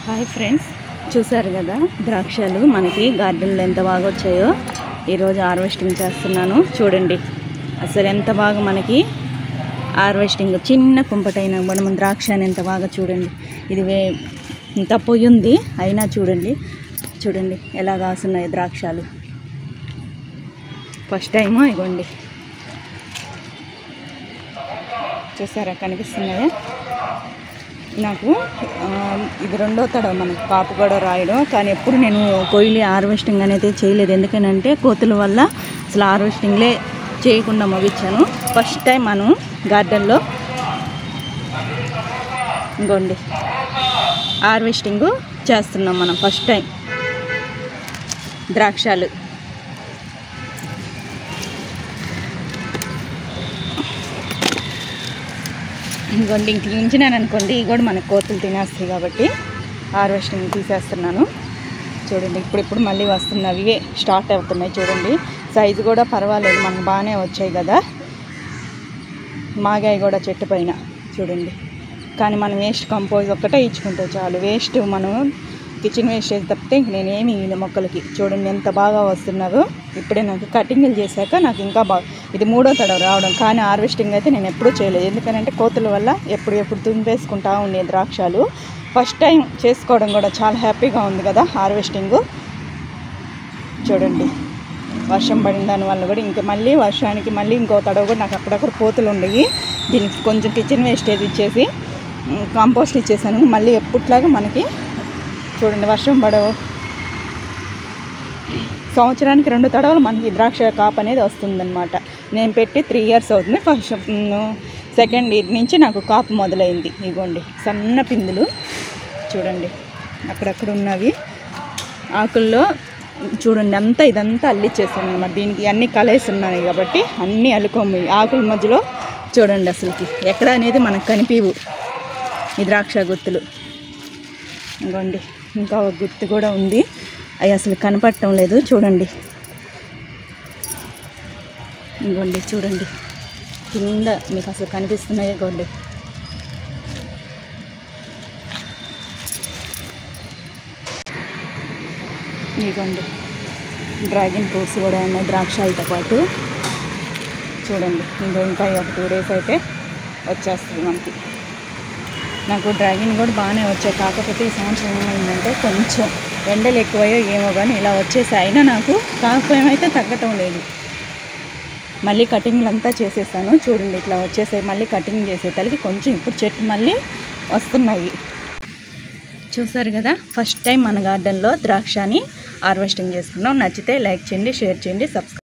Hi friends, చూసారు కదా ద్రాక్షలు మనకి గార్డెన్లో ఎంత బాగా వచ్చాయో. ఈరోజు హార్వెస్టింగ్ చేస్తున్నాను. చూడండి అసలు ఎంత బాగా మనకి హార్వెస్టింగ్, చిన్న కుంపటైన మనం ద్రాక్ష అని ఎంత బాగా చూడండి. ఇది ఇంత పొయ్యి ఉంది అయినా చూడండి ఎలా కాస్తున్నాయి ద్రాక్షలు. ఫస్ట్ టైము ఇగోండి, చూసారా కనిపిస్తున్నాయా. నాకు ఇది రెండో తడవ మనకు కాపు కూడా రాయడం, కానీ ఎప్పుడు నేను కొయ్యలి హార్వెస్టింగ్ అనేది చేయలేదు. ఎందుకనంటే కోతుల వల్ల అసలు హార్వెస్టింగ్లే చేయకుండా ముగించాను. ఫస్ట్ టైం మనం గార్డెన్లో ఇంకోండి హార్వెస్టింగ్ చేస్తున్నాం మనం. ఫస్ట్ టైం ద్రాక్షలు ఇంకోండి, ఇంక ఉంచినాను అనుకోండి, ఇవి కూడా మనకు కోతులు తినేస్తాయి కాబట్టి హార్వెస్టింగ్ తీసేస్తున్నాను. చూడండి ఇప్పుడు మళ్ళీ వస్తున్నవి, ఇవే స్టార్ట్ అవుతున్నాయి. చూడండి సైజు కూడా పర్వాలేదు, మనకు బాగానే వచ్చాయి కదా. మాగాయి కూడా చెట్టు పైన చూడండి. కానీ మనం వేస్ట్ కంపోజ్ ఒక్కటే ఇచ్చుకుంటే చాలు. వేస్ట్ మనం కిచెన్ వేస్టేజ్ తప్పితే ఇంక నేనేమి మొక్కలకి. చూడండి ఎంత బాగా వస్తున్నారో. ఇప్పుడే నాకు కటింగ్లు చేశాక నాకు ఇంకా బాగా, ఇది మూడో తడవ రావడం. కానీ హార్వెస్టింగ్ అయితే నేను ఎప్పుడూ చేయలేదు, ఎందుకంటే కోతుల వల్ల ఎప్పుడు తుంపేసుకుంటా ఉండే ద్రాక్షలు. ఫస్ట్ టైం చేసుకోవడం కూడా చాలా హ్యాపీగా ఉంది కదా హార్వెస్టింగ్. చూడండి వర్షం పడిన దానివల్ల కూడా ఇంకా మళ్ళీ వర్షానికి మళ్ళీ ఇంకో తడవ కూడా నాకు అక్కడక్కడ కోతులు ఉండేవి. దీనికి కొంచెం కిచెన్ వేస్టేజ్ ఇచ్చేసి కాంపోస్ట్ ఇచ్చేసాను. మళ్ళీ ఎప్పట్లాగా మనకి చూడండి వర్షం పడవు, సంవత్సరానికి 2 తడవలు మనకి ద్రాక్ష కాపు అనేది వస్తుందన్నమాట. నేను పెట్టి 3 years అవుతుంది. ఫస్ట్ సెకండ్ ఇయర్ నుంచి నాకు కాపు మొదలైంది. ఇగోండి సన్న పిందులు చూడండి అక్కడక్కడ ఉన్నవి. ఆకుల్లో చూడండి అంతా ఇదంతా అల్లిచ్చేసాను అన్నమాట. దీనికి అన్నీ కలేసి ఉన్నాయి కాబట్టి అన్నీ అల్లుకోము. ఆకుల మధ్యలో చూడండి అసలుకి ఎక్కడ అనేది మనకు కనిపించవు ఈ ద్రాక్ష గుత్తులు. ఇగోండి ఇంకా ఒక గుత్తి కూడా ఉంది, అవి అసలు కనపడటం లేదు. చూడండి ఇంకోండి చూడండి కింద మీకు అసలు కనిపిస్తున్నాయి. ఇగోండి ఇగోండి డ్రాగన్ ఫ్రూట్స్ కూడా ఉన్నాయి ద్రాక్షలతో పాటు. చూడండి ఇంకా ఒక 2 days అయితే వచ్చేస్తుంది మనకి. నాకు డ్రాగన్ కూడా బాగానే వచ్చాయి. కాకపోతే ఈ సంవత్సరం ఏమైందంటే కొంచెం ఎండలు ఎక్కువయ్యో ఏమో కానీ ఇలా వచ్చేసి, అయినా నాకు కాకపోతే తగ్గటం లేదు. మళ్ళీ కటింగ్లు అంతా చేసేసాను. చూడండి ఇట్లా వచ్చేసాయి. మళ్ళీ కటింగ్ చేసేసరికి కొంచెం ఇప్పుడు చెట్టు మళ్ళీ వస్తున్నాయి. చూసారు కదా ఫస్ట్ టైం మన గార్డెన్లో ద్రాక్షని హార్వెస్టింగ్ చేసుకున్నాం. నచ్చితే లైక్ చేయండి, షేర్ చేయండి, సబ్స్క్రైబ్